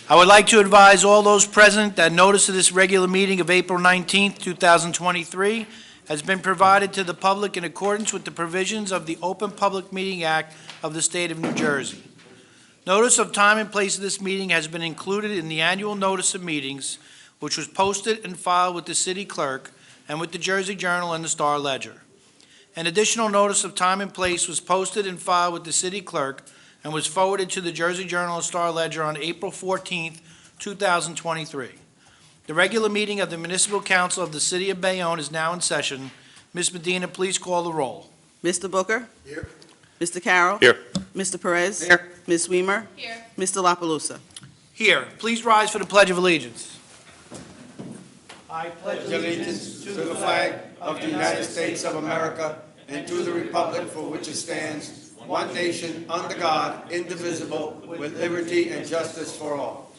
I would like to advise all those present that notice of this regular meeting of April 19th, 2023 has been provided to the public in accordance with the provisions of the Open Public Meeting Act of the State of New Jersey. Notice of time and place of this meeting has been included in the annual notice of meetings, which was posted and filed with the city clerk and with the Jersey Journal and the Star Ledger. An additional notice of time and place was posted and filed with the city clerk and was forwarded to the Jersey Journal and Star Ledger on April 14th, 2023. The regular meeting of the Municipal Council of the City of Bayonne is now in session. Ms. Medina, please call the roll. Mr. Booker? Here. Mr. Carroll? Here. Mr. Perez? Here. Ms. Weimer? Here. Mr. La Palusa? Here, please rise for the Pledge of Allegiance. I pledge Allegiance to the flag of the United States of America and to the republic for which it stands, one nation, under God, indivisible, with liberty and justice for all.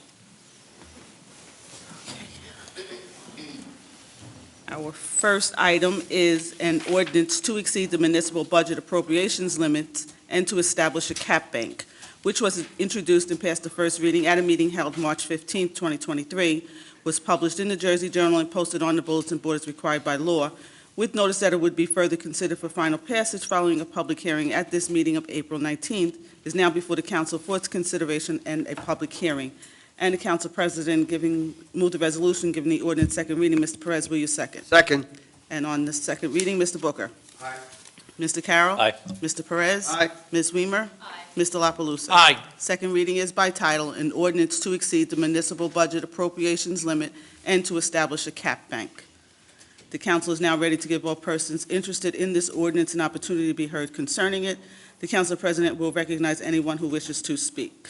Our first item is an ordinance to exceed the municipal budget appropriations limits and to establish a cap bank, which was introduced and passed the first reading at a meeting held March 15, 2023, was published in the Jersey Journal and posted on the bulletin board as required by law, with notice that it would be further considered for final passage following a public hearing at this meeting of April 19th, is now before the council for its consideration and a public hearing. And the council president move the resolution, giving the ordinance second reading. Mr. Perez, will you second? Second. And on the second reading, Mr. Booker? Aye. Mr. Carroll? Aye. Mr. Perez? Aye. Ms. Weimer? Aye. Mr. La Palusa? Aye. Second reading is by title, an ordinance to exceed the municipal budget appropriations limit and to establish a cap bank. The council is now ready to give all persons interested in this ordinance an opportunity to be heard concerning it. The council president will recognize anyone who wishes to speak.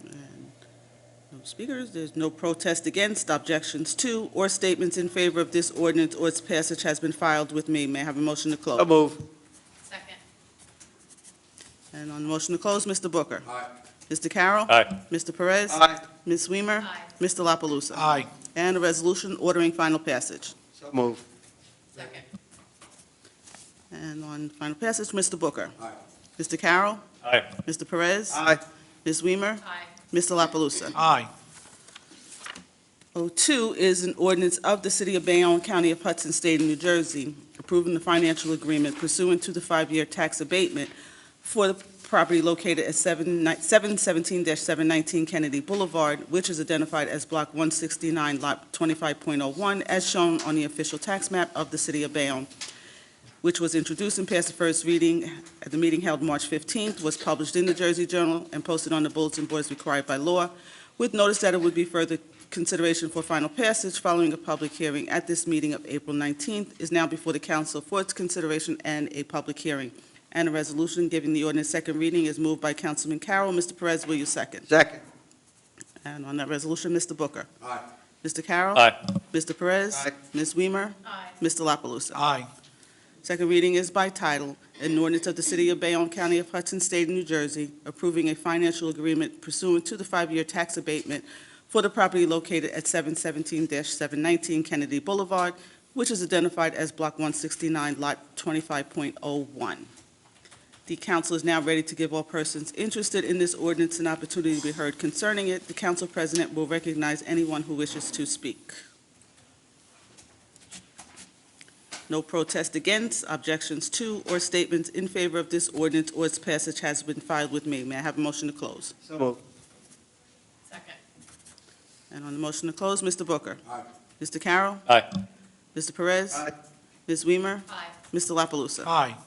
And no speakers. There's no protest against, objections to, or statements in favor of this ordinance or its passage has been filed with me. May I have a motion to close? So move. Second. And on the motion to close, Mr. Booker. Aye. Mr. Carroll. Aye. Mr. Perez. Aye. Ms. Weimer. Aye. Mr. La Palusa. Aye. And a resolution ordering final passage. So move. Second. And on final passage, Mr. Booker. Aye. Mr. Carroll. Aye. Mr. Perez. Aye. Ms. Weimer. Aye. Mr. La Palusa. Aye. 02 is an ordinance of the City of Bayonne, County of Hudson, State of New Jersey, approving the financial agreement pursuant to the 5-year tax abatement for the property located at 717-719 Kennedy Boulevard, which is identified as Block 169, Lot 25.01, as shown on the official tax map of the City of Bayonne, which was introduced and passed the first reading at the meeting held March 15th, was published in the Jersey Journal and posted on the bulletin board as required by law, with notice that it would be further consideration for final passage following a public hearing at this meeting of April 19th, is now before the council for its consideration and a public hearing. And a resolution giving the ordinance second reading is moved by Councilman Carroll. Mr. Perez, will you second? Second. And on that resolution, Mr. Booker. Aye. Mr. Carroll. Aye. Mr. Perez. Aye. Ms. Weimer. Aye. Mr. La Palusa. Aye. Second reading is by title, an ordinance of the City of Bayonne, County of Hudson, State of New Jersey, approving a financial agreement pursuant to the 5-year tax abatement for the property located at 717-719 Kennedy Boulevard, which is identified as Block 169, Lot 25.01. The council is now ready to give all persons interested in this ordinance an opportunity to be heard concerning it. The council president will recognize anyone who wishes to speak. No protest against, objections to, or statements in favor of this ordinance or its passage has been filed with me. May I have a motion to close? So move. Second. And on the motion to close, Mr. Booker. Aye. Mr. Carroll. Aye. Mr. Perez. Aye. Ms. Weimer. Aye. Mr. La Palusa. Aye.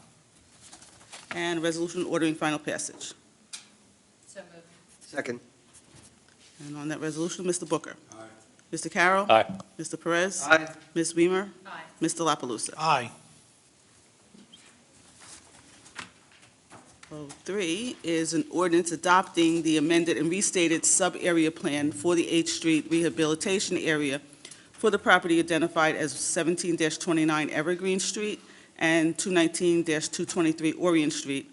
And a resolution ordering final passage. So moved. Second. And on that resolution, Mr. Booker. Aye. Mr. Carroll. Aye. Mr. Perez. Aye. Ms. Weimer. Aye. Mr. La Palusa. Aye. 03 is an ordinance adopting the amended and restated sub-area plan for the H Street Rehabilitation Area for the property identified as 17-29 Evergreen Street and 219-223 Orient Street,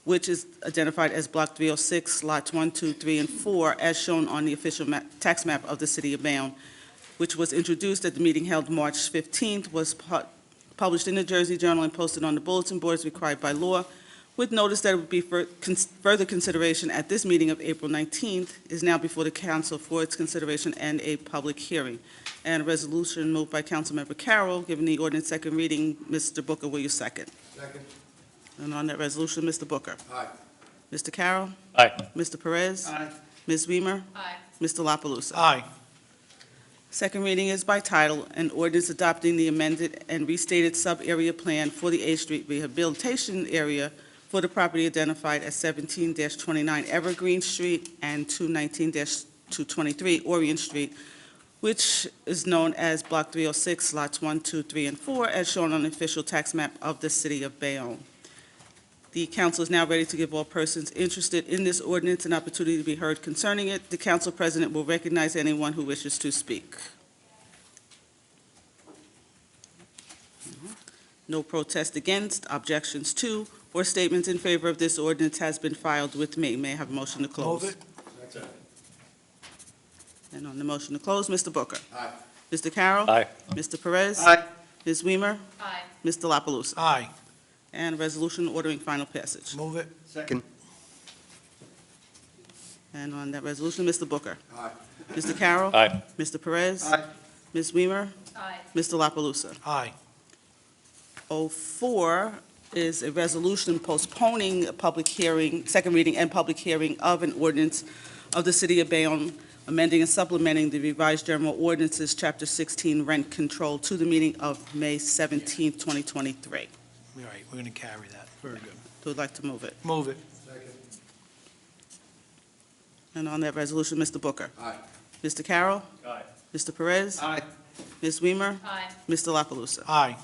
which is identified as Block 306, Lots 1, 2, 3, and 4, as shown on the official tax map of the City of Bayonne, which was introduced at the meeting held March 15th, was published in the Jersey Journal and posted on the bulletin board as required by law, with notice that it would be for further consideration at this meeting of April 19th, is now before the council for its consideration and a public hearing. And a resolution moved by Councilmember Carroll, giving the ordinance second reading. Mr. Booker, will you second? Second. And on that resolution, Mr. Booker. Aye. Mr. Carroll. Aye. Mr. Perez. Aye. Ms. Weimer. Aye. Mr. La Palusa. Aye. Second reading is by title, an ordinance adopting the amended and restated sub-area plan for the A Street Rehabilitation Area for the property identified as 17-29 Evergreen Street and 219-223 Orient Street, which is known as Block 306, Lots 1, 2, 3, and 4, as shown on the official tax map of the city of Bayonne. The council is now ready to give all persons interested in this ordinance an opportunity to be heard concerning it. The council president will recognize anyone who wishes to speak. No protest against, objections to, or statements in favor of this ordinance has been filed with me. May I have a motion to close? Move it. And on the motion to close, Mr. Booker. Aye. Mr. Carroll. Aye. Mr. Perez. Aye. Ms. Weimer. Aye. Mr. La Palusa. Aye. And a resolution ordering final passage. Move it. Second. And on that resolution, Mr. Booker. Aye. Mr. Carroll. Aye. Mr. Perez. Aye. Ms. Weimer. Aye. Mr. La Palusa. Aye. 04 is a resolution postponing a public hearing, second reading and public hearing of an ordinance of the City of Bayonne amending and supplementing the revised general ordinances, Chapter 16, rent control, to the meeting of May 17, 2023. All right, we're going to carry that. Very good. Who would like to move it? Move it. Second. And on that resolution, Mr. Booker. Aye. Mr. Carroll. Aye. Mr. Perez. Aye. Ms. Weimer. Aye. Mr. La Palusa. Aye.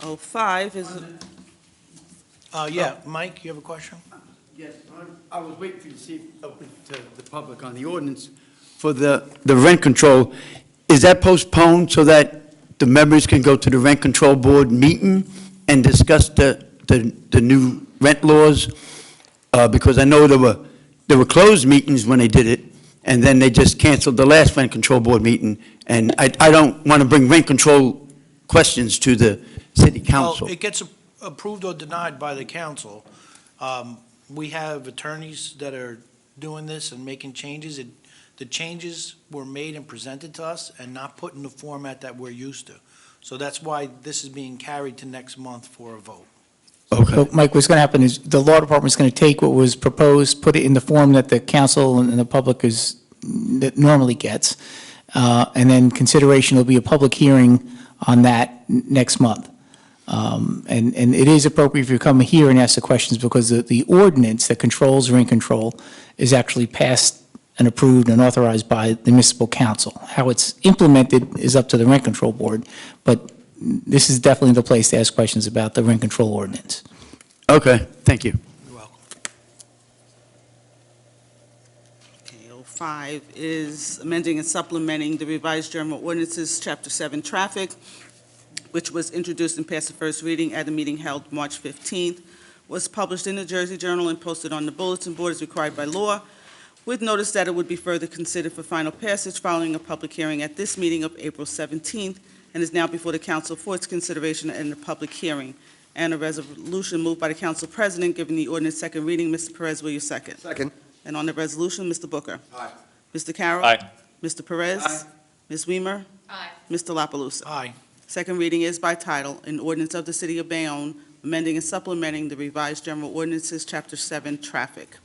05 is, Yeah, Mike, you have a question? Yes, I was waiting for you to see, open to the public on the ordinance for the rent control. Is that postponed so that the members can go to the rent control board meeting and discuss the new rent laws? Because I know there were closed meetings when they did it, and then they just canceled the last rent control board meeting. And I don't want to bring rent control questions to the city council. Well, it gets approved or denied by the council. We have attorneys that are doing this and making changes. The changes were made and presented to us and not put in the format that we're used to. So that's why this is being carried to next month for a vote. Okay. So, Mike, what's going to happen is the law department's going to take what was proposed, put it in the form that the council and the public that normally gets, and then consideration will be a public hearing on that next month. And it is appropriate if you come here and ask the questions because the ordinance that controls rent control is actually passed and approved and authorized by the municipal council. How it's implemented is up to the rent control board, but this is definitely the place to ask questions about the rent control ordinance. Okay, thank you. You're welcome. okay, 05 is amending and supplementing the revised general ordinances, Chapter 7, traffic, which was introduced and passed the first reading at a meeting held March 15th, was published in the Jersey Journal and posted on the bulletin board as required by law, with notice that it would be further considered for final passage following a public hearing at this meeting of April 17th, and is now before the council for its consideration and a public hearing. And a resolution moved by the council president giving the ordinance second reading. Mr. Perez, will you second? Second. And on the resolution, Mr. Booker. Aye. Mr. Carroll. Aye. Mr. Perez. Aye. Ms. Weimer. Aye. Mr. La Palusa. Aye. Second reading is by title, an ordinance of the City of Bayonne amending and supplementing the revised general ordinances, Chapter 7, traffic.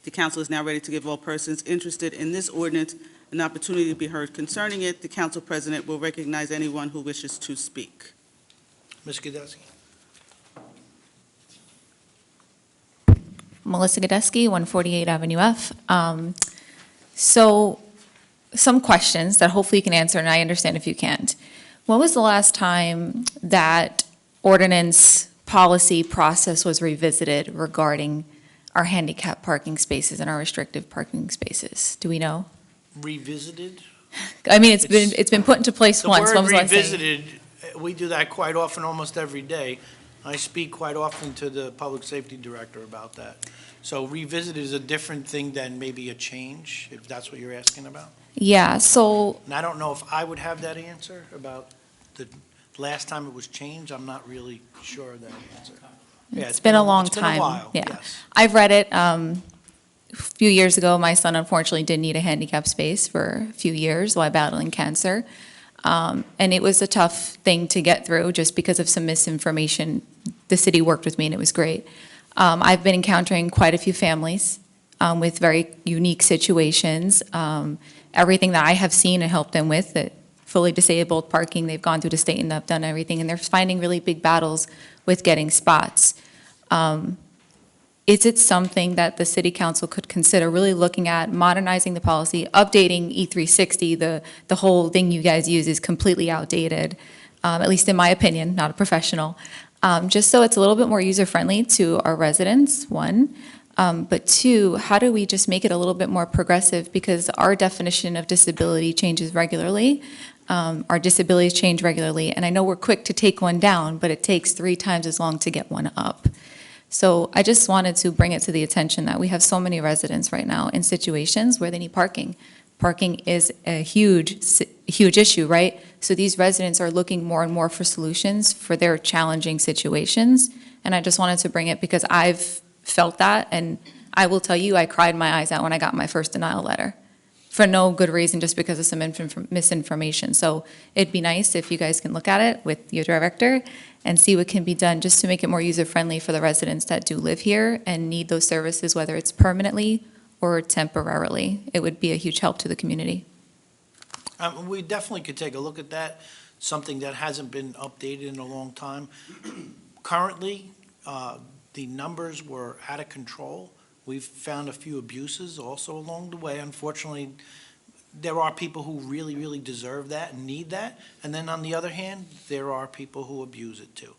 The council is now ready to give all persons interested in this ordinance an opportunity to be heard concerning it. The council president will recognize anyone who wishes to speak. Ms. Gadowski? Melissa Godesky, 148 Avenue F. So some questions that hopefully you can answer, and I understand if you can't. When was the last time that ordinance policy process was revisited regarding our handicap parking spaces and our restrictive parking spaces? Do we know? Revisited? I mean, it's been put into place once. The When word was the last time? revisited, we do that quite often, almost every day. I speak quite often to the public safety director about that. So revisited is a different thing than maybe a change, if that's what you're asking about. Yeah, so And I don't know if I would have that answer about the last time it was changed. I'm not really sure of that answer. Yeah, It's been a long it's been a time. while, Yeah. yes. I've read it. A few years ago, my son unfortunately did need a handicap space for a few years while battling cancer. And it was a tough thing to get through just because of some misinformation. The city worked with me and it was great. I've been encountering quite a few families with very unique situations. Everything that I have seen and helped them with, that fully disabled parking, they've gone through the state and they've done everything, and they're finding really big battles with getting spots. Is it something that the city council could consider really looking at, modernizing the policy, updating E360? The whole thing you guys use is completely outdated, at least in my opinion, not a professional. Just so it's a little bit more user-friendly to our residents, one. But two, how do we just make it a little bit more progressive? Because our definition of disability changes regularly. Our disabilities change regularly. And I know we're quick to take one down, but it takes 3 times as long to get one up. So I just wanted to bring it to the attention that we have so many residents right now in situations where they need parking. Parking is a huge issue, right? So these residents are looking more and more for solutions for their challenging situations. And I just wanted to bring it because I've felt that. And I will tell you, I cried my eyes out when I got my first denial letter for no good reason, just because of some misinformation. So it'd be nice if you guys can look at it with your director and see what can be done just to make it more user-friendly for the residents that do live here and need those services, whether it's permanently or temporarily. It would be a huge help to the community. We definitely could take a look at that, something that hasn't been updated in a long time. Currently, the numbers were out of control. We've found a few abuses also along the way. Unfortunately, there are people who really, really deserve that and need that. And then on the other hand, there are people who abuse it too.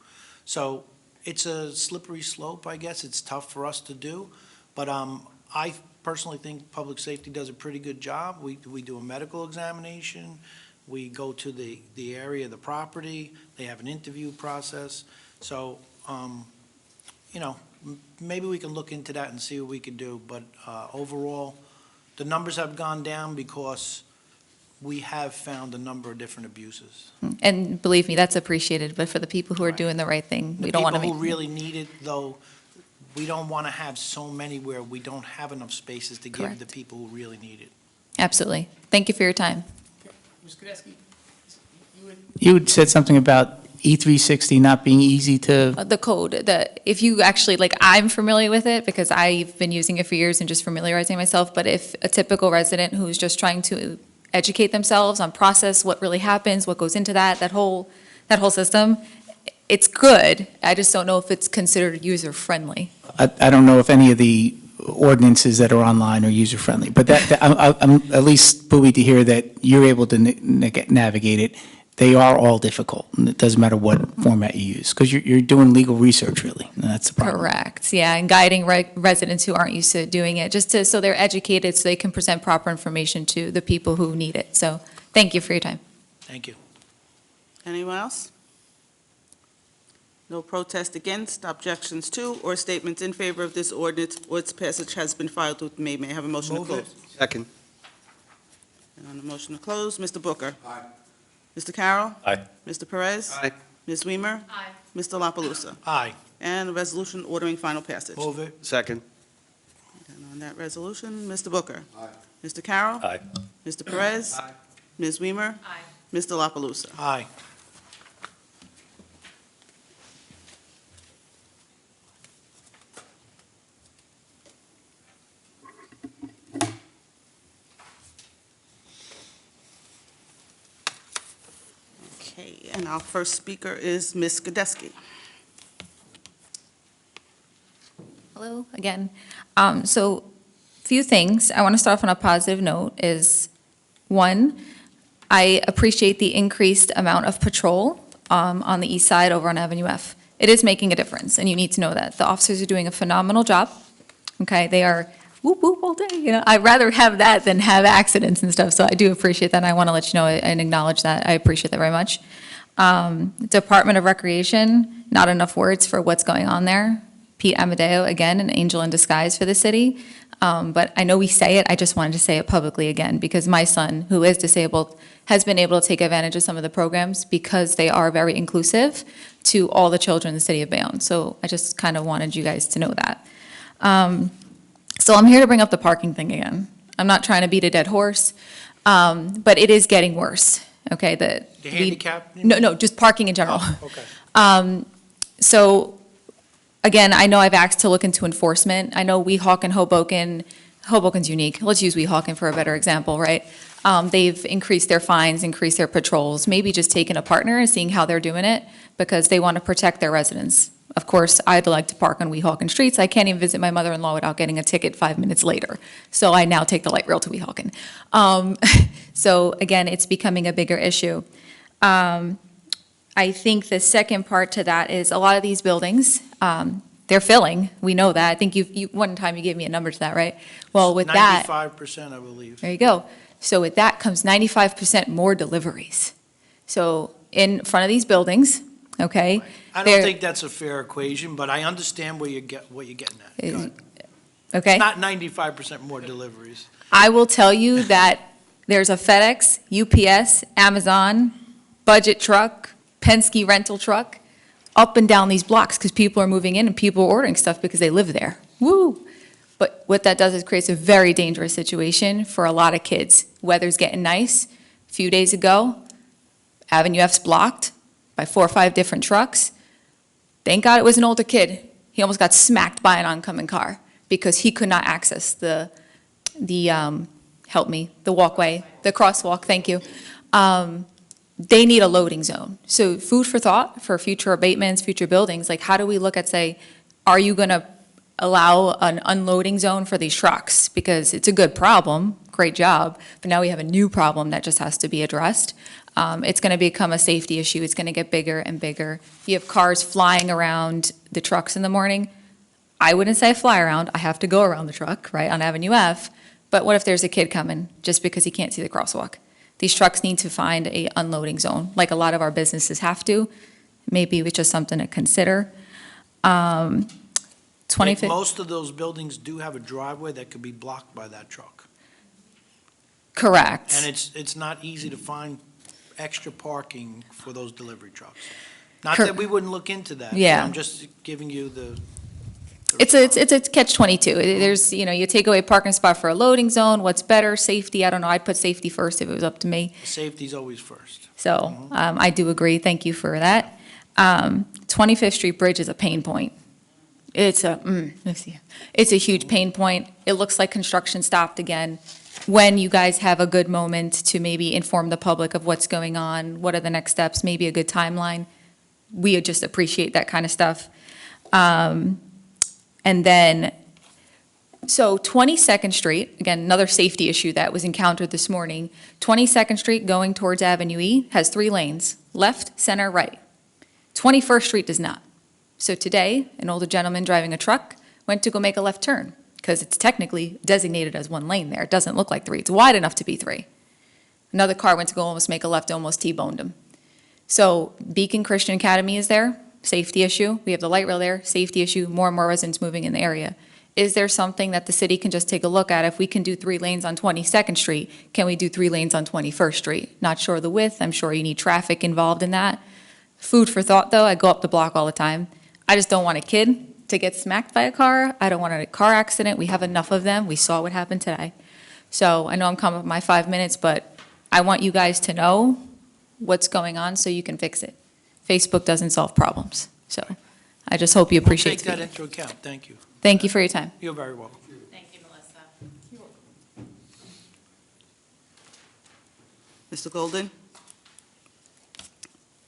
So it's a slippery slope, I guess. It's tough for us to do. But I personally think public safety does a pretty good job. We do a medical examination. We go to the area of the property. They have an interview process. So, you know, maybe we can look into that and see what we can do. But overall, the numbers have gone down because we have found a number of different abuses. And believe me, that's appreciated, but for the people who are doing the right thing, we don't want to The make. people who really need it, though, we don't want to have so many where we don't have enough spaces to give Correct. the people who really need it. Absolutely. Thank you for your time. Ms. Kudesky, you had said something about E360 not being easy to, The code, if you actually, like, I'm familiar with it because I've been using it for years and just familiarizing myself, but if a typical resident who's just trying to educate themselves on process, what really happens, what goes into that whole system, it's good. I just don't know if it's considered user-friendly. I don't know if any of the ordinances that are online are user-friendly, but I'm at least buoyed to hear that you're able to navigate it. They are all difficult, and it doesn't matter what format you use, because you're doing legal research, really, and that's the problem. Correct, yeah, and guiding residents who aren't used to doing it, just to, so they're educated, so they can present proper information to the people who need it. So, thank you for your time. Thank you. Anyone else? No protest against, objections to, or statements in favor of this ordinance or its passage has been filed with me. May I have a motion to Move close? it. Second. And on the motion to close, Mr. Booker. Aye. Mr. Carroll. Aye. Mr. Perez. Aye. Ms. Weimer. Aye. Mr. La Palusa. Aye. And a resolution ordering final passage. Move it. Second. And on that resolution, Mr. Booker. Aye. Mr. Carroll. Aye. Mr. Perez. Aye. Ms. Weimer. Aye. Mr. La Palusa. Aye. Okay, and our first speaker is Ms. Godesky. Hello, again. So, few things. I want to start off on a positive note is, one, I appreciate the increased amount of patrol on the east side over on Avenue F. It is making a difference, and you need to know that. The officers are doing a phenomenal job, okay? They are whoop, whoop all day, you know? I'd rather have that than have accidents and stuff, so I do appreciate that, and I want to let you know and acknowledge that. I appreciate that very much. Department of Recreation, not enough words for what's going on there. Pete Amadeo, again, an angel in disguise for the city. But I know we say it, I just wanted to say it publicly again, because my son, who is disabled, has been able to take advantage of some of the programs because they are very inclusive to all the children in the city of Bayonne. So I just kind of wanted you guys to know that. So I'm here to bring up the parking thing again. I'm not trying to beat a dead horse, but it is getting worse, okay? The handicap? No, just parking in general. Oh, okay. So, again, I know I've asked to look into enforcement. I know Weehawken, Hoboken's unique. Let's use Weehawken for a better example, right? They've increased their fines, increased their patrols, maybe just taking a partner and seeing how they're doing it because they want to protect their residents. Of course, I'd like to park on Weehawken streets. I can't even visit my mother-in-law without getting a ticket 5 minutes later. So I now take the light rail to Weehawken. So again, it's becoming a bigger issue. I think the second part to that is a lot of these buildings, they're filling. We know that. I think one time you gave me a number to that, right? Well, with that. 95%, I believe. There you go. So with that comes 95% more deliveries. So in front of these buildings, okay? I they're- don't think that's a fair equation, but I understand what you're getting at. Go ahead. Okay? Not 95% more deliveries. I will tell you that there's a FedEx, UPS, Amazon, budget truck, Penske rental truck, up and down these blocks because people are moving in and people are ordering stuff because they live there. Woo! But what that does is creates a very dangerous situation for a lot of kids. Weather's getting nice. A few days ago, Avenue F's blocked by 4 or 5 different trucks. Thank God it was an older kid. He almost got smacked by an oncoming car because he could not access the walkway, the crosswalk, thank you. They need a loading zone. So food for thought for future abatements, future buildings, like how do we look at, say, are you going to allow an unloading zone for these trucks? Because it's a good problem, great job, but now we have a new problem that just has to be addressed. It's going to become a safety issue. It's going to get bigger and bigger. You have cars flying around the trucks in the morning. I wouldn't say fly around. I have to go around the truck, right, on Avenue F. But what if there's a kid coming just because he can't see the crosswalk? These trucks need to find a unloading zone, like a lot of our businesses have to. Maybe it's just something to consider. 25th. Most of those buildings do have a driveway that could be blocked by that truck. Correct. And it's not easy to find extra parking for those delivery trucks. Not that we wouldn't look into that. Yeah. I'm just giving you the. It's a catch-22. There's, you take away a parking spot for a loading zone. What's better? Safety? I don't know. I'd put safety first if it was up to me. Safety's always first. So I do agree. Thank you for that. 25th Street Bridge is a pain point. It's a huge pain point. It looks like construction stopped again. When you guys have a good moment to maybe inform the public of what's going on, what are the next steps, maybe a good timeline, we just appreciate that kind of stuff. And then, so 22nd Street, again, another safety issue that was encountered this morning. 22nd Street going towards Avenue E has 3 lanes, left, center, right. 21st Street does not. So today, an older gentleman driving a truck went to go make a left turn because it's technically designated as 1 lane there. It doesn't look like 3. It's wide enough to be 3. Another car went to go almost make a left, almost T-boned him. So Beacon Christian Academy is there. Safety issue. We have the light rail there, safety issue, more and more residents moving in the area. Is there something that the city can just take a look at? If we can do 3 lanes on 22nd Street, can we do 3 lanes on 21st Street? Not sure of the width. I'm sure you need traffic involved in that. Food for thought, though. I go up the block all the time. I just don't want a kid to get smacked by a car. I don't want a car accident. We have enough of them. We saw what happened today. So I know I'm coming up with my 5 minutes, but I want you guys to know what's going on so you can fix it. Facebook doesn't solve problems. So I just hope you appreciate Take that it. into account. Thank you. Thank you for your time. You're very welcome. Thank you, Melissa. Mr. Golden?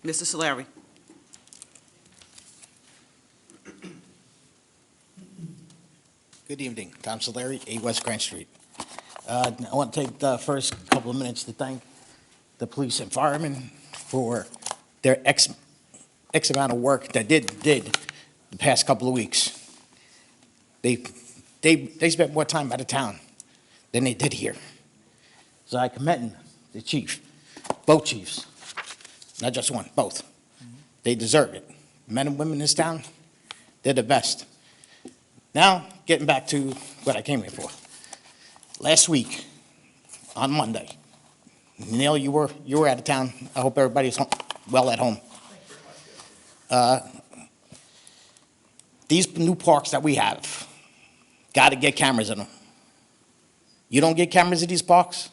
Mr. Solari? Good evening. Tom Solari, 8 West Grant Street. I want to take the first couple of minutes to thank the police and firemen for their X amount of work that did the past couple of weeks. They spent more time out of town than they did here. So I commend the chief, both chiefs, not just one, both. They deserve it. Men and women in this town, they're the best. Now, getting back to what I came here for. Last week, on Monday, Neil, you were out of town. I hope everybody's well at home. These new parks that we have, got to get cameras in them. You don't get cameras in these parks,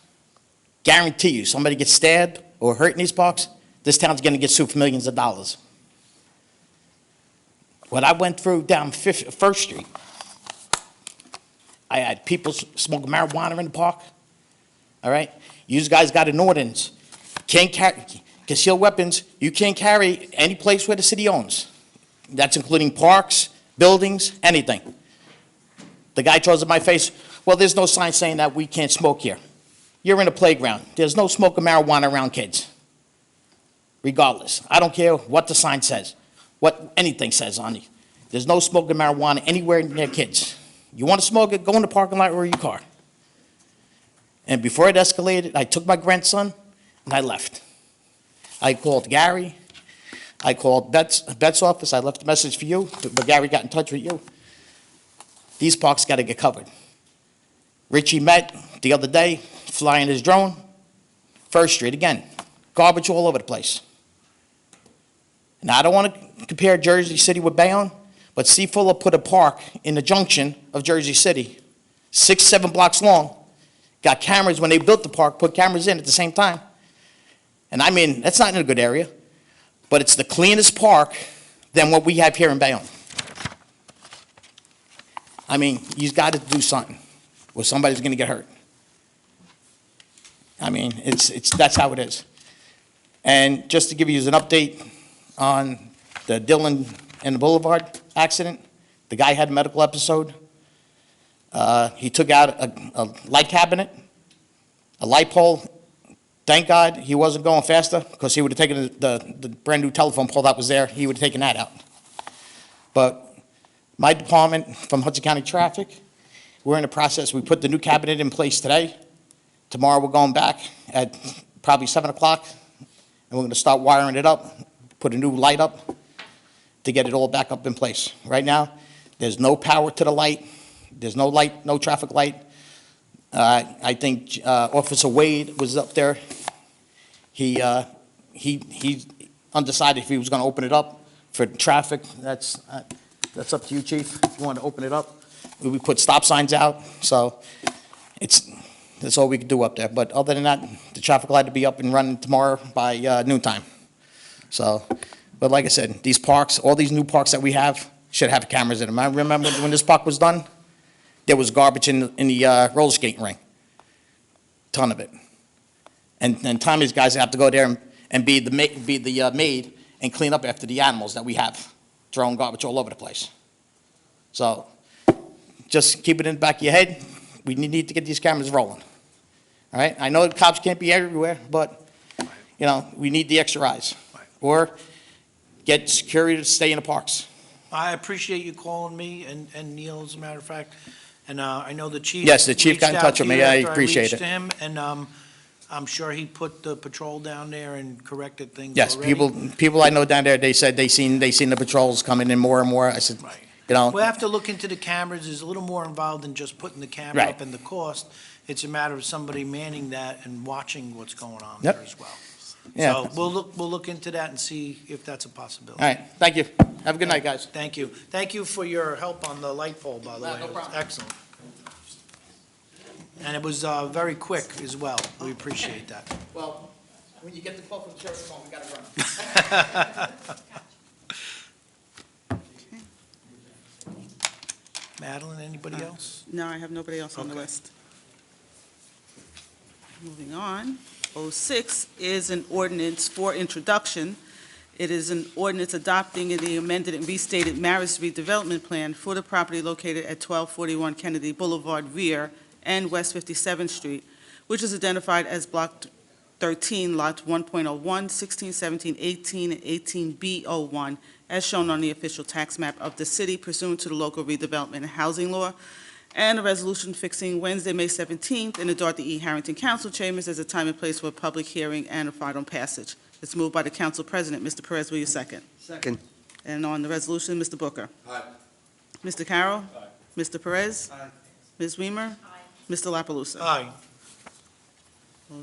guarantee you, somebody gets stabbed or hurt in these parks, this town's going to get sued for millions of dollars. When I went through down First Street, I had people smoking marijuana in the park, all right? You guys got an ordinance. Can't carry, concealed weapons, you can't carry any place where the city owns. That's including parks, buildings, anything. The guy throws in my face, well, there's no sign saying that we can't smoke here. You're in a playground. There's no smoking marijuana around kids. Regardless. I don't care what the sign says, what anything says on it. There's no smoking marijuana anywhere near kids. You want to smoke it, go in the parking lot or your car. And before it escalated, I took my grandson and I left. I called Gary. I called Bet's office. I left a message for you, but Gary got in touch with you. These parks got to get covered. Richie met the other day, flying his drone. First Street again, garbage all over the place. Now, I don't want to compare Jersey City with Bayonne, but C. Fuller put a park in the junction of Jersey City, 6, 7 blocks long. Got cameras when they built the park, put cameras in at the same time. And I mean, that's not in a good area, but it's the cleanest park than what we have here in Bayonne. I mean, you've got to do something, or somebody's going to get hurt. I mean, that's how it is. And just to give you an update on the Dillon and the Boulevard accident, the guy had a medical episode. He took out a light cabinet, a light pole. Thank God he wasn't going faster, because he would have taken the brand-new telephone pole that was there, he would have taken that out. But my department from Hudson County Traffic, we're in the process. We put the new cabinet in place today. Tomorrow we're going back at probably 7 o'clock, and we're going to start wiring it up, put a new light up to get it all back up in place. Right now, there's no power to the light. There's no light, no traffic light. I think Officer Wade was up there. He undecided if he was going to open it up for traffic. That's up to you, Chief, if you want to open it up. We put stop signs out, so that's all we can do up there. But other than that, the traffic light will be up and running tomorrow by noontime. So, but like I said, these parks, all these new parks that we have, should have cameras in them. I remember when this park was done, there was garbage in the roller skating ring. Ton of it. And Tommy's guys have to go there and be the maid and clean up after the animals that we have, throwing garbage all over the place. So just keep it in the back of your head. We need to get these cameras rolling. All right? I know the cops can't be everywhere, but, you know, we need the extra eyes. Or get security to stay in the parks. I appreciate you calling me and Neil, as a matter of fact. And I know the chief. Yes, the chief got in reached out touch with to me. you I after appreciate reached it. to him, and I'm sure he put the patrol down there and corrected things Yes, already. people I know down there, they said they seen the patrols coming in more and more. I said, Right. you know, We'll have to look into the cameras. It's a little more involved than just putting the camera Right. up and the cost. It's a matter of somebody manning that and watching what's going on Yep. there as well. Yeah. So we'll look into that and see if that's a possibility. all right, thank you. Have a good night, guys. Thank you. Thank you for your help on the light pole, by the way. No It was problem. excellent. And it was very quick as well. We appreciate that. Well, when you get the call from the sheriff's phone, we gotta run. Madeline, anybody else? No, I have nobody else on the Okay. list. Moving on, 06 is an ordinance for introduction. It is an ordinance adopting the amended and restated Maris redevelopment plan for the property located at 1241 Kennedy Boulevard rear and West 57th Street, which is identified as Block 13, Lots 1.01, 16, 17, 18, and 18B01, as shown on the official tax map of the city pursuant to the local redevelopment and housing law, and a resolution fixing Wednesday, May 17th, in the Dorothy E. Harrington Council Chambers as a time and place for a public hearing and a final passage. It's moved by the council president. Mr. Perez, will you second? Second. And on the resolution, Mr. Booker. Aye. Mr. Carroll. Mr. Perez. Aye. Ms. Weimer. Aye. Mr. La Palusa. Aye.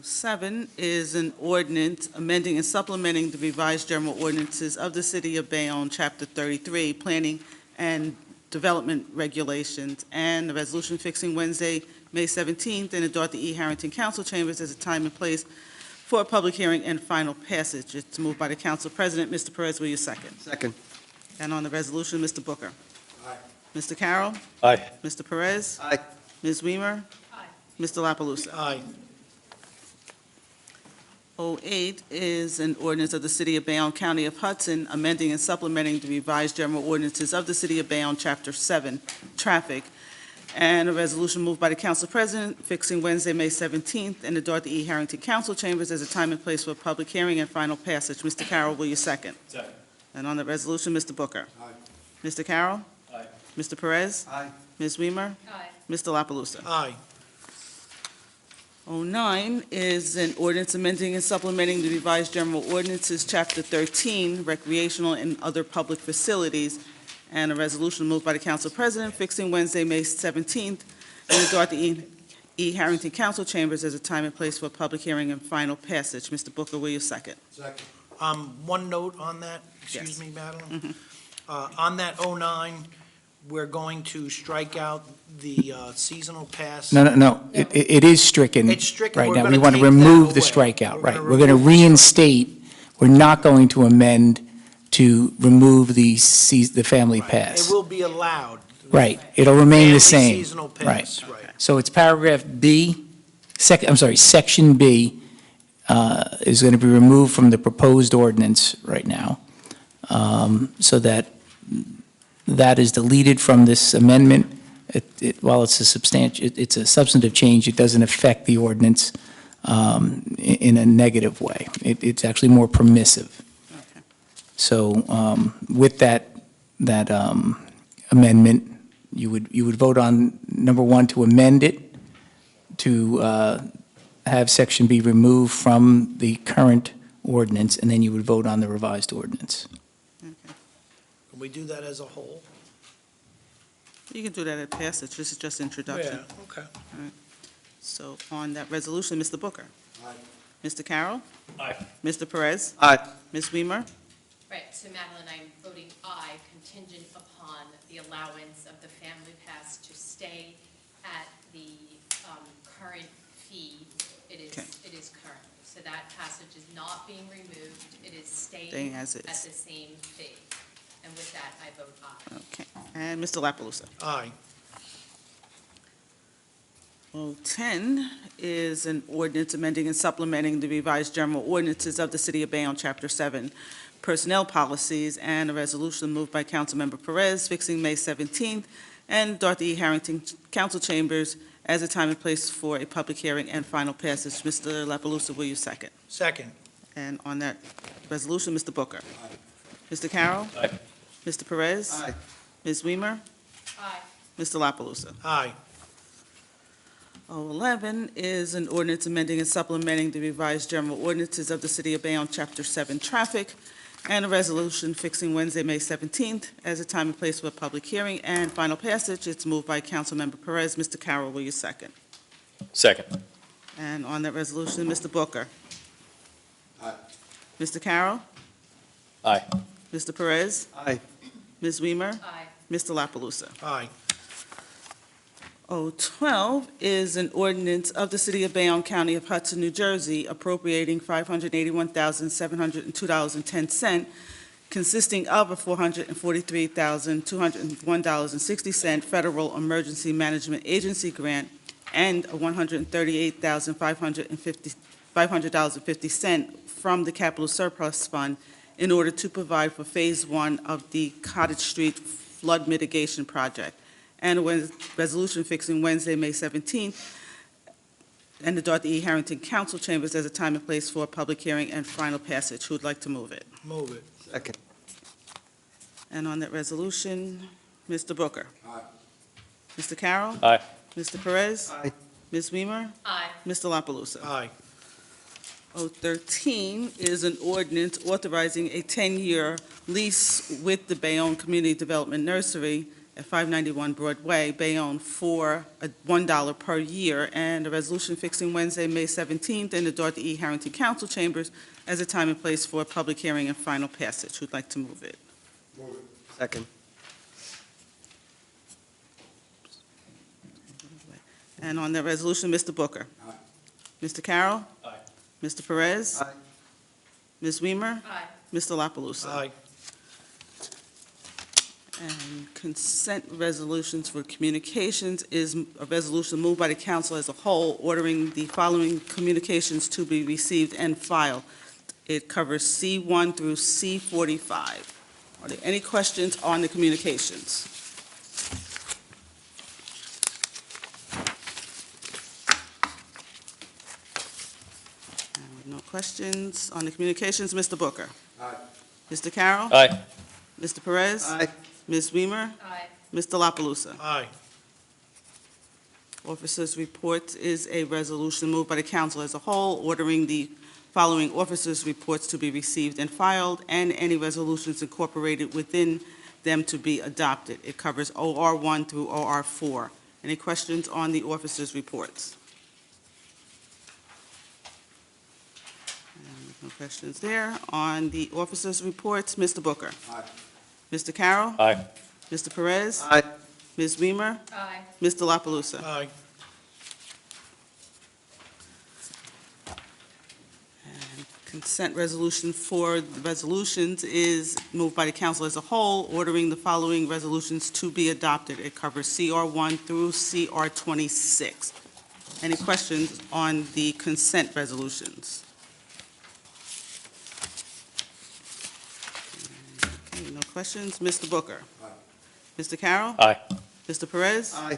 07 is an ordinance amending and supplementing the revised general ordinances of the City of Bayonne, Chapter 33, Planning and Development Regulations, and a resolution fixing Wednesday, May 17th, in the Dorothy E. Harrington Council Chambers as a time and place for a public hearing and final passage. It's moved by the Council President. Mr. Perez, will you second? Second. And on the resolution, Mr. Booker. Aye. Mr. Carroll. Aye. Mr. Perez. Aye. Ms. Weimer. Aye. Mr. La Palusa. Aye. 08 is an ordinance of the City of Bayonne, County of Hudson, amending and supplementing the revised general ordinances of the City of Bayonne, Chapter 7, Traffic, and a resolution moved by the Council President fixing Wednesday, May 17th, in the Dorothy E. Harrington Council Chambers as a time and place for a public hearing and final passage. Mr. Carroll, will you second? Second. And on the resolution, Mr. Booker. Aye. Mr. Carroll. Aye. Mr. Perez. Aye. Ms. Weimer. Aye. Mr. La Palusa. Aye. 09 is an ordinance amending and supplementing the revised general ordinances, Chapter 13, recreational and other public facilities, and a resolution moved by the Council President fixing Wednesday, May 17th, in the Dorothy E. Harrington Council Chambers as a time and place for a public hearing and final passage. Mr. Booker, will you second? Second. One note on that, excuse Yes. me, Madeline. On that 09, we're going to strike out the seasonal pass. No. It is stricken It's stricken. right We're now. gonna We want to take that remove the away. strikeout, We're right. gonna We're going to remove- reinstate, we're not going to amend to remove the family Right. pass. It will be allowed. Right, it'll remain the Family same. seasonal pass, right. So it's paragraph B, section B is going to be removed from the proposed ordinance right now, so that is deleted from this amendment. While it's it's a substantive change, it doesn't affect the ordinance in a negative way. It's actually more permissive. Okay. So with that amendment, you would vote on, number one, to amend it, to have section B removed from the current ordinance, and then you would vote on the revised ordinance. Can we do that as a whole? You can do that at passage. This is just introduction. Yeah, okay. So on that resolution, Mr. Booker. Aye. Mr. Carroll. Aye. Mr. Perez. Aye. Ms. Weimer. Right, so Madeline, I'm voting aye contingent upon the allowance of the family pass to stay at the current fee. Okay. It is currently. So that passage is not being removed. It is Staying staying as at is. the same fee. And with that, I vote aye. Okay. And Mr. La Palusa. Aye. 10 is an ordinance amending and supplementing the revised general ordinances of the City of Bayonne, Chapter 7, personnel policies, and a resolution moved by Councilmember Perez fixing May 17th, and Dorothy E. Harrington Council Chambers as a time and place for a public hearing and final passage. Mr. La Palusa, will you second? Second. And on that resolution, Mr. Booker. Mr. Carroll. Aye. Mr. Perez. Aye. Ms. Weimer. Aye. Mr. La Palusa. Aye. 011 is an ordinance amending and supplementing the revised general ordinances of the City of Bayonne, Chapter 7, Traffic, and a resolution fixing Wednesday, May 17th, as a time and place for a public hearing and final passage. It's moved by Councilmember Perez. Mr. Carroll, will you second? Second. And on that resolution, Mr. Booker. Aye. Mr. Carroll. Aye. Mr. Perez. Aye. Ms. Weimer. Aye. Mr. La Palusa. Aye. 012 is an ordinance of the City of Bayonne, County of Hudson, New Jersey, appropriating $581,702.10, consisting of a $443,201.60 Federal Emergency Management Agency grant and a $138,500.50 from the Capital Surplus Fund in order to provide for Phase 1 of the Cottage Street Flood Mitigation Project, and a resolution fixing Wednesday, May 17th, and the Dorothy E. Harrington Council Chambers as a time and place for a public hearing and final passage. Who would like to move it? Move it. Second. And on that resolution, Mr. Booker. Aye. Mr. Carroll. Aye. Mr. Perez. Aye. Ms. Weimer. Aye. Mr. La Palusa. Aye. 013 is an ordinance authorizing a 10-year lease with the Bayonne Community Development Nursery at 591 Broadway, Bayonne, for $1 per year, and a resolution fixing Wednesday, May 17th, in the Dorothy E. Harrington Council Chambers as a time and place for public hearing and final passage. Who'd like to move it? Second. And on that resolution, Mr. Booker. Aye. Mr. Carroll. Aye. Mr. Perez. Aye. Ms. Weimer. Aye. Mr. La Palusa. Aye. And consent resolutions for communications is a resolution moved by the council as a whole, ordering the following communications to be received and filed. It covers C1 through C45. Are there any questions on the communications? No questions on the communications. Mr. Booker. Aye. Mr. Carroll. Aye. Mr. Perez. Aye. Ms. Weimer. Aye. Mr. La Palusa. Aye. Officers' reports is a resolution moved by the council as a whole, ordering the following officers' reports to be received and filed, and any resolutions incorporated within them to be adopted. It covers OR 1 through OR 4. Any questions on the officers' reports? No questions there. On the officers' reports, Mr. Booker. Aye. Mr. Carroll. Aye. Mr. Perez. Aye. Ms. Weimer. Aye. Mr. La Palusa. Aye. Consent resolution for the resolutions is moved by the council as a whole, ordering the following resolutions to be adopted. It covers CR1 through CR26. Any questions on the consent resolutions? Okay, no questions. Mr. Booker. Aye. Mr. Carroll. Aye. Mr. Perez. Aye.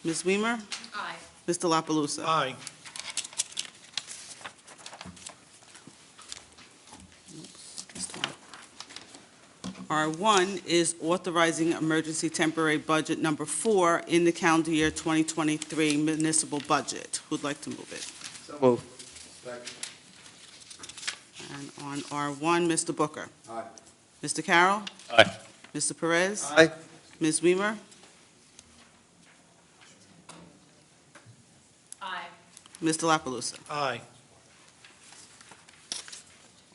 Ms. Weimer. Aye. Mr. La Palusa. Aye. R1 is authorizing emergency temporary budget number 4 in the calendar year 2023 municipal budget. Who'd like to move it? So moved. Second. And on R1, Mr. Booker. Aye. Mr. Carroll. Aye. Mr. Perez. Aye. Ms. Weimer. Aye. Mr. La Palusa. Aye.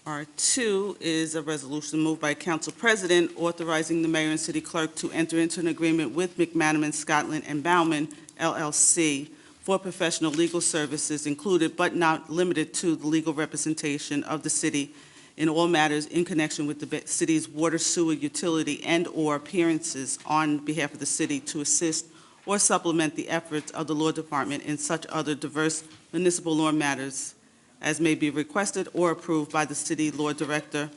R2 is a resolution moved by Council President authorizing the mayor and city clerk to enter into an agreement with McManaman, Scotland, and Bauman, LLC, for professional legal services included but not limited to the legal representation of the city in all matters in connection with the city's water, sewer, utility, and/or appearances on behalf of the city to assist or supplement the efforts of the law department in such other diverse municipal law matters as may be requested or approved by the city law director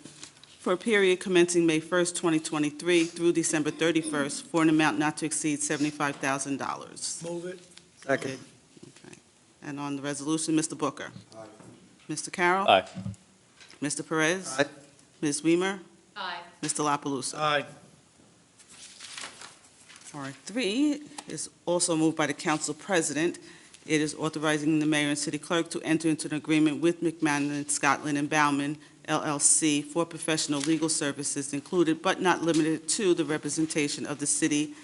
for a period commencing May 1st, 2023 through December 31st for an amount not to exceed $75,000. Move it. Second. Okay. And on the resolution, Mr. Booker. Aye. Mr. Carroll. Aye. Mr. Perez. Aye. Ms. Weimer. Aye. Mr. La Palusa. Aye. R3 is also moved by the council president. It is authorizing the mayor and city clerk to enter into an agreement with McManaman, Scotland, and Bauman, LLC, for professional legal services included but not limited to the representation of the city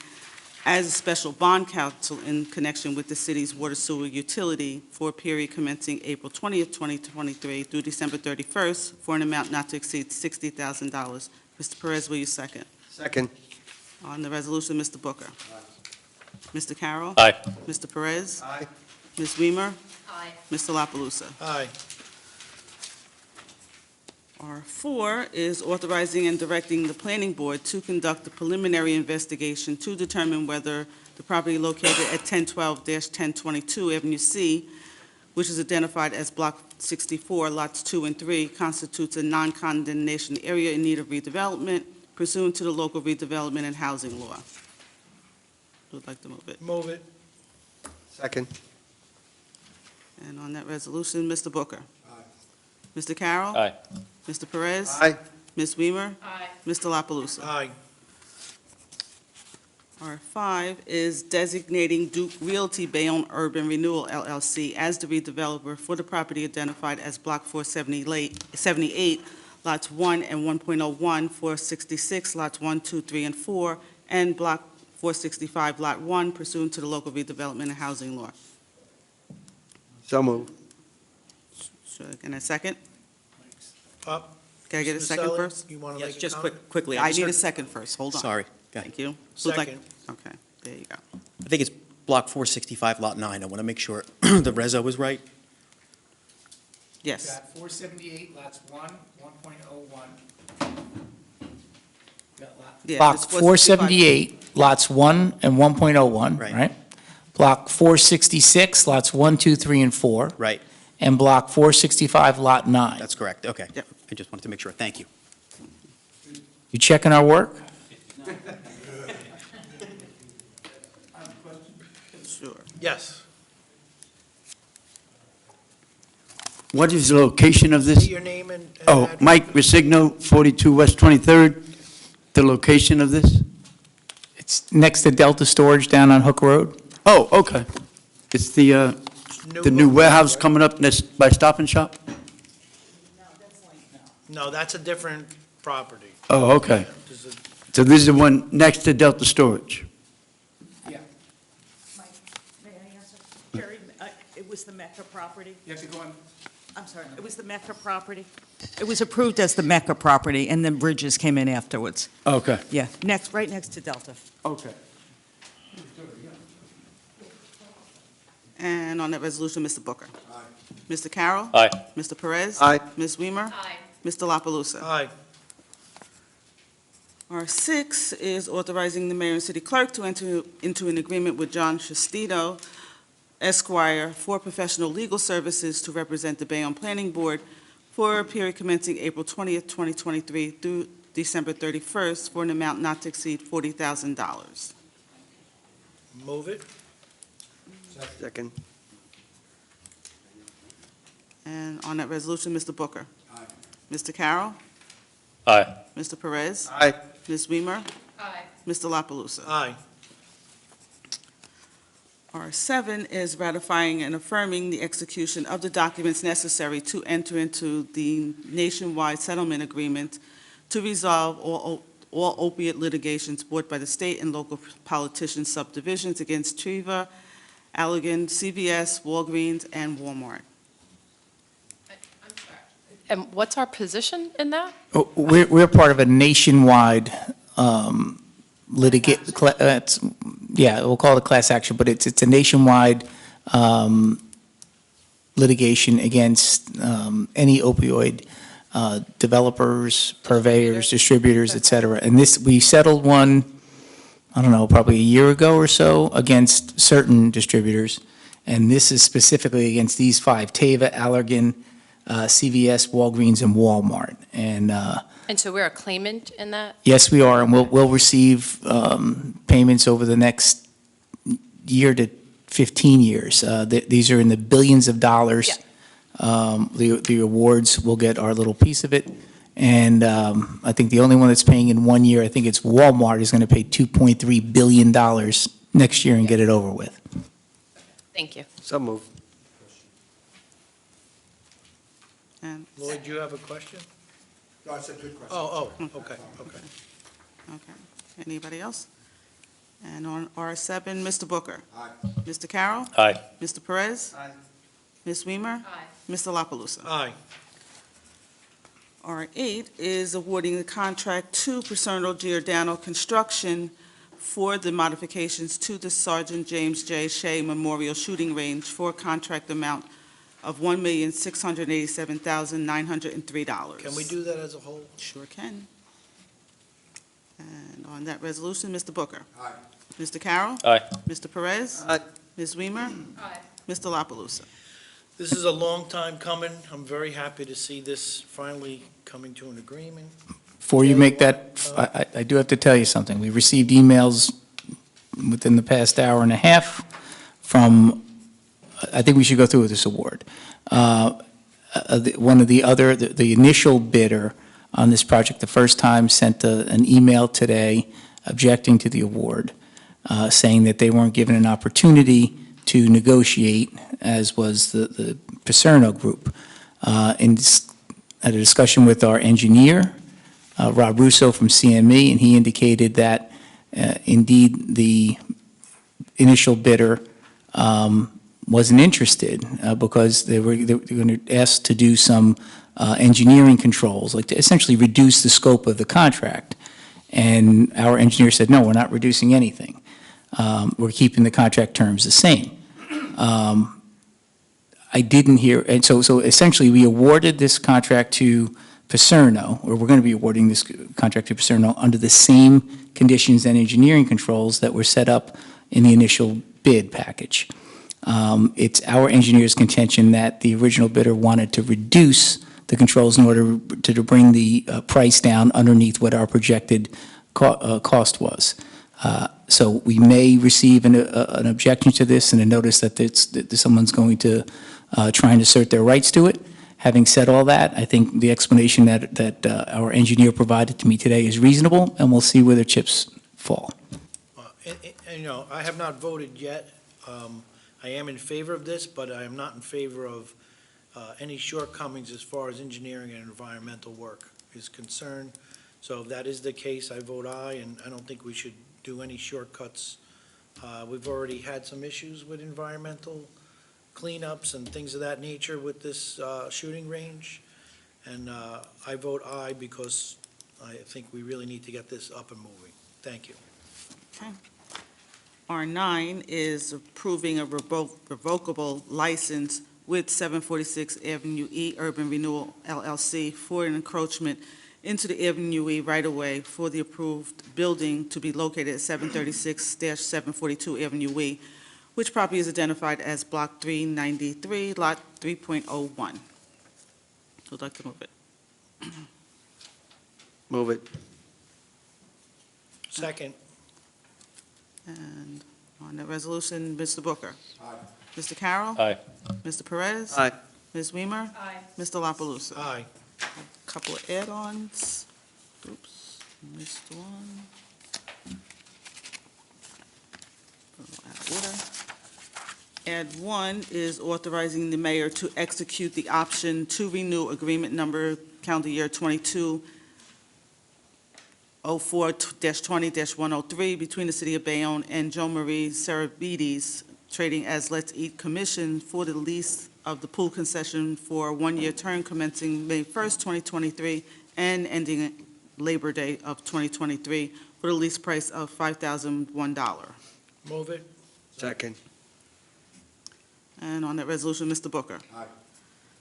as a special bond counsel in connection with the city's water, sewer, utility for a period commencing April 20th, 2023 through December 31st for an amount not to exceed $60,000. Mr. Perez, will you second? Second. On the resolution, Mr. Booker. Mr. Carroll. Aye. Mr. Perez. Aye. Ms. Weimer. Aye. Mr. La Palusa. Aye. R4 is authorizing and directing the planning board to conduct a preliminary investigation to determine whether the property located at 1012-1022 Avenue C, which is identified as Block 64, Lots 2 and 3, constitutes a non-condemnation area in need of redevelopment pursuant to the local redevelopment and housing law. Who would like to move it? Move it. Second. And on that resolution, Mr. Booker. Aye. Mr. Carroll. Aye. Mr. Perez. Aye. Ms. Weimer. Aye. Mr. La Palusa. Aye. R5 is designating Duke Realty Bayonne Urban Renewal LLC as the redeveloper for the property identified as Block 478, Lots 1 and 1.01, 466, Lots 1, 2, 3, and 4, and Block 465, Lot 1 pursuant to the local redevelopment and housing law. So moved. Can I second? Up. Can I get a Mr. second Maselli, first? You want to Yes, make a just comment? quickly. I just need a heard- second first, hold on. Sorry, go ahead. Thank you. Who'd like- Second. Okay, there you go. I think it's Block 465, Lot 9. I want to make sure the reso is right. Yes. Got 478, lots 1, 1.01. Yeah, Block it's 478, lots 1 and 1.01, Right. right? Block 466, lots 1, 2, 3, and 4. Right, And block 465, lot 9. that's correct, okay. Yep. I just wanted to make sure, thank you. You checking our work? Sure. Yes. What is the location of this? Your name and Oh, address. Mike Resigno, 42 West 23rd. The location of this? It's next to Delta Storage down on Hook Road. Oh, okay. It's the new warehouse coming up next by Stop and Shop? No, that's a different property. Oh, okay. There's a- So this is the one next to Delta Storage? May I answer? Jerry, it was the Mecca property. You have to go on. I'm sorry, it was the Mecca property. It was approved as the Mecca property, and then Bridges came in afterwards. Okay. Yeah, next, right next to Delta. Okay. And on that resolution, Mr. Booker. Aye. Mr. Carroll. Aye. Mr. Perez. Aye. Ms. Weimer. Aye. Mr. La Palusa. Aye. R6 is authorizing the mayor and city clerk to enter into an agreement with John Shestino Esquire for professional legal services to represent the Bayonne Planning Board for a period commencing April 20th, 2023 through December 31st for an amount not to exceed $40,000. Move it. Second. And on that resolution, Mr. Booker. Aye. Mr. Carroll. Aye. Mr. Perez. Aye. Ms. Weimer. Aye. Mr. La Palusa. Aye. R7 is ratifying and affirming the execution of the documents necessary to enter into the nationwide settlement agreement to resolve all opiate litigations brought by the state and local politicians subdivisions against Treva, Allergan, CVS, Walgreens, and Walmart. I'm sorry. And what's our position in that? Oh, We're part of a nationwide yeah, we'll call it a class action, but it's a nationwide litigation against any opioid developers, purveyors, distributors, et cetera. And this, we settled one, I don't know, probably a year ago or so against certain distributors. And this is specifically against these five: Teva, Allergan, CVS, Walgreens, and Walmart. And so we're a claimant in that? Yes, we are, and we'll receive payments over the next year to 15 years. These are in the billions of dollars. The awards, we'll get our little piece of it. And I think the only one that's paying in 1 year, I think it's Walmart, is going to pay $2.3 billion next year and get it over with. Thank you. So moved. And, Lloyd, you have a question? No, it's a good question. Oh, okay. okay, anybody else? And on R7, Mr. Booker. Aye. Mr. Carroll. Aye. Mr. Perez. Aye. Ms. Weimer. Aye. Mr. La Palusa. Aye. R8 is awarding the contract to Paserno Giordano Construction for the modifications to the Sergeant James J. Shea Memorial Shooting Range for a contract amount of $1,687,903. Can we do that as a whole? Sure can. And on that resolution, Mr. Booker. Aye. Mr. Carroll. Aye. Mr. Perez. Aye. Ms. Weimer. Aye. Mr. La Palusa. This is a long time coming. I'm very happy to see this finally coming to an agreement. Before you make that, I do have to tell you something. We received emails within the past hour and a half from, I think we should go through with this award. One of the initial bidder on this project the first time sent an email today objecting to the award, saying that they weren't given an opportunity to negotiate, as was the Paserno Group. At a discussion with our engineer, Rob Russo from CME, and he indicated that Indeed, the initial bidder wasn't interested because they were going to ask to do some engineering controls, like to essentially reduce the scope of the contract. And our engineer said, no, we're not reducing anything. We're keeping the contract terms the same. I didn't hear, and so essentially we awarded this contract to Pacerno, or we're going to be awarding this contract to Pacerno under the same conditions and engineering controls that were set up in the initial bid package. It's our engineer's contention that the original bidder wanted to reduce the controls in order to bring the price down underneath what our projected cost was. So we may receive an objection to this and a notice that someone's going to try and assert their rights to it. Having said all that, I think the explanation that our engineer provided to me today is reasonable, and we'll see where the chips fall. You know, I have not voted yet. I am in favor of this, but I am not in favor of any shortcomings as far as engineering and environmental work is concerned. So if that is the case, I vote aye, and I don't think we should do any shortcuts. We've already had some issues with environmental cleanups and things of that nature with this shooting range. And I vote aye because I think we really need to get this up and moving. Thank you. Okay. R9 is approving a revocable license with 746 Avenue E Urban Renewal LLC for an encroachment into the Avenue E right-of-way for the approved building to be located at 736-742 Avenue E, which property is identified as Block 393, Lot 3.01. Would like to move it. Move it. Second. And on that resolution, Mr. Booker. Aye. Mr. Carroll. Aye. Mr. Perez. Aye. Ms. Weimer. Aye. Mr. La Palusa. Aye. Couple of add-ons. Oops, missed one. Out of order. Add 1 is authorizing the mayor to execute the option to renew agreement number calendar year 2204-20-103 between the City of Bayonne and Joe Marie Sarabides, trading as Let's Eat Commission for the lease of the pool concession for a one-year term commencing May 1st, 2023, and ending Labor Day of 2023 for the lease price of $5,001. Move it. Second. And on that resolution, Mr. Booker. Aye.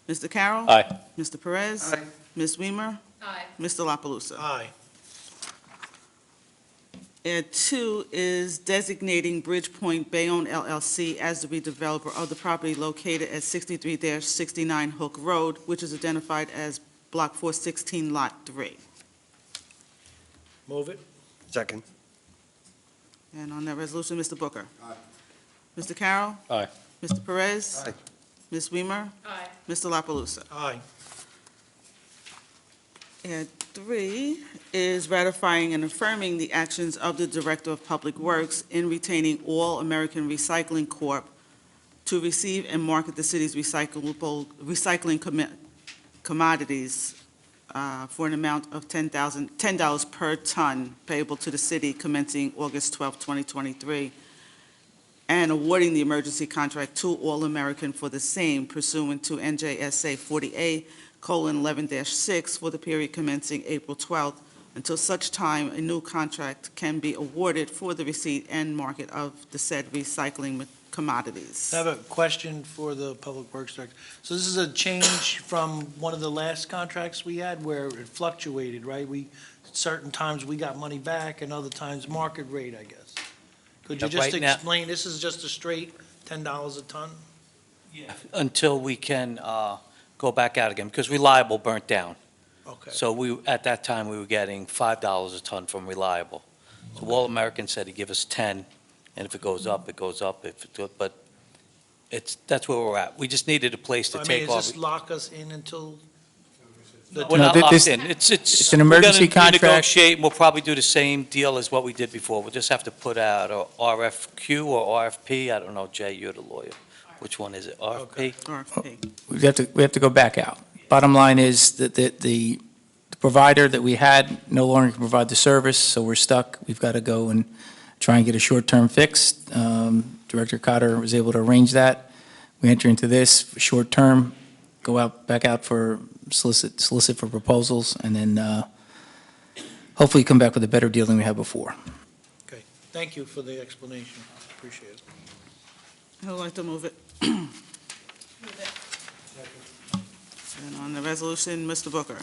Mr. Carroll. Aye. Mr. Perez. Aye. Ms. Weimer. Aye. Mr. La Palusa. Aye. Add 2 is designating Bridgepoint Bayonne LLC as the redeveloper of the property located at 63-69 Hook Road, which is identified as Block 416, Lot 3. Move it. Second. And on that resolution, Mr. Booker. Aye. Mr. Carroll. Aye. Mr. Perez. Aye. Ms. Weimer. Aye. Mr. La Palusa. Aye. And 3 is ratifying and affirming the actions of the Director of Public Works in retaining All American Recycling Corp. to receive and market the city's recycling commodities for an amount of $10 per ton payable to the city commencing August 12, 2023, and awarding the emergency contract to All American for the same pursuant to NJSA 40A:11-6 for the period commencing April 12th until such time a new contract can be awarded for the receipt and market of the said recycling commodities. I have a question for the Public Works Director. So this is a change from one of the last contracts we had where it fluctuated, right? Certain times we got money back and other times market rate, I guess. Could you Yeah, just right now- explain, this is just a straight $10 a ton? Until we can go back out again, because Reliable burnt down. Okay. So at that time, we were getting $5 a ton from Reliable. So All American said he'd give us 10, and if it goes up, it goes up. But that's where we're at. We just needed a place to I mean, take does off. this lock us in until? We're No, not this- locked in. It's an emergency We're going to contract. renegotiate, and we'll probably do the same deal as what we did before. We'll just have to put out a RFQ or RFP. I don't know, Jay, you're the lawyer. Which one is it? RFP? RFP. We have to go back out. Bottom line is that the provider that we had no longer can provide the service, so we're stuck. We've got to go and try and get a short-term fix. Director Cotter was able to arrange that. We enter into this for short-term, back out for solicit for proposals, and then hopefully come back with a better deal than we had before. Okay, thank you for the explanation. Appreciate it. Who would like to move it? And on the resolution, Mr. Booker.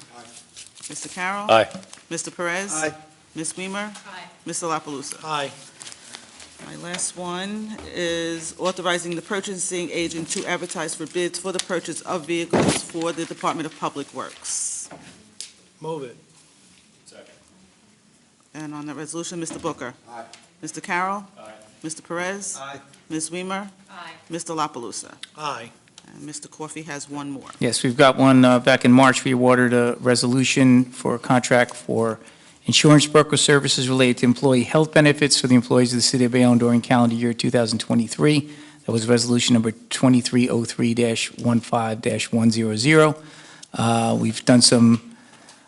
Mr. Carroll. Aye. Mr. Perez. Aye. Ms. Weimer. Aye. Mr. La Palusa. Aye. My last one is authorizing the purchasing agent to advertise for bids for the purchase of vehicles for the Department of Public Works. Move it. And on that resolution, Mr. Booker. Aye. Mr. Carroll. Mr. Perez. Aye. Ms. Weimer. Aye. Mr. La Palusa. Aye. And Mr. Coffey has one more. Yes, we've got one, back in March, we awarded a resolution for a contract for insurance broker services related to employee health benefits for the employees of the City of Bayonne during calendar year 2023. That was resolution number 2303-15-100. We've done some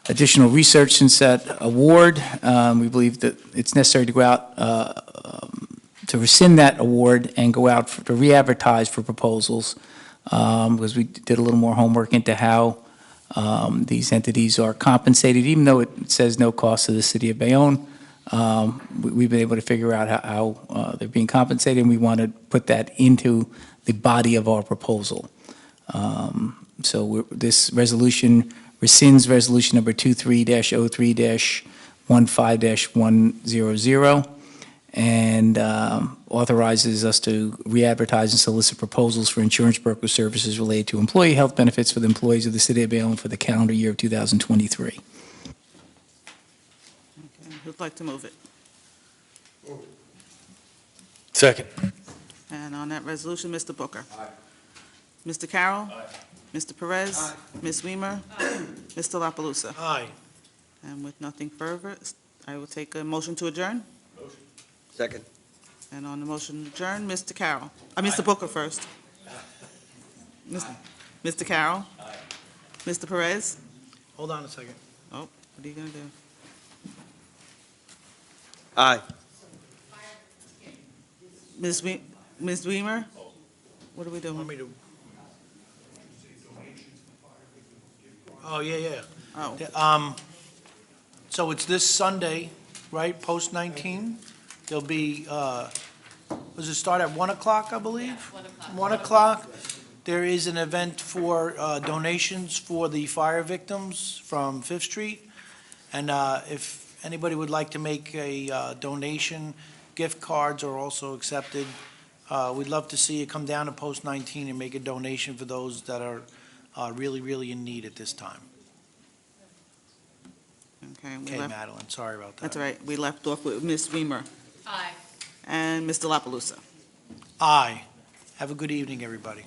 additional research since that award. We believe that it's necessary to go out, to rescind that award and go out to re-advertise for proposals, because we did a little more homework into how these entities are compensated, even though it says no cost to the City of Bayonne. We've been able to figure out how they're being compensated, and we want to put that into the body of our proposal. So this resolution rescinds resolution number 23-03-15-100, and authorizes us to re-advertise and solicit proposals for insurance broker services related to employee health benefits for the employees of the City of Bayonne for the calendar year of 2023. Okay, who'd like to move it? Second. And on that resolution, Mr. Booker. Mr. Carroll. Mr. Perez. Ms. Weimer. Mr. La Palusa. Aye. And with nothing further, I will take a motion to adjourn. Second. And on the motion to adjourn, Mr. Carroll, Mr. Booker first. Mr. Carroll. Mr. Perez. Hold on a second. Oh, what are you gonna do? Aye. Ms. Weimer? What are we Want doing? me to? Oh, yeah. Oh, So it's this Sunday, right, post 19? There'll be, does it start at 1 o'clock, I believe? Yeah, 1 o'clock. 1 o'clock. There is an event for donations for the fire victims from Fifth Street. And if anybody would like to make a donation, gift cards are also accepted. We'd love to see you come down to post 19 and make a donation for those that are really, really in need at this time. okay. we Okay, left- Madeline, sorry about that. That's all right. We left off with Ms. Weimer Aye. and Mr. La Palusa. Aye. Have a good evening, everybody.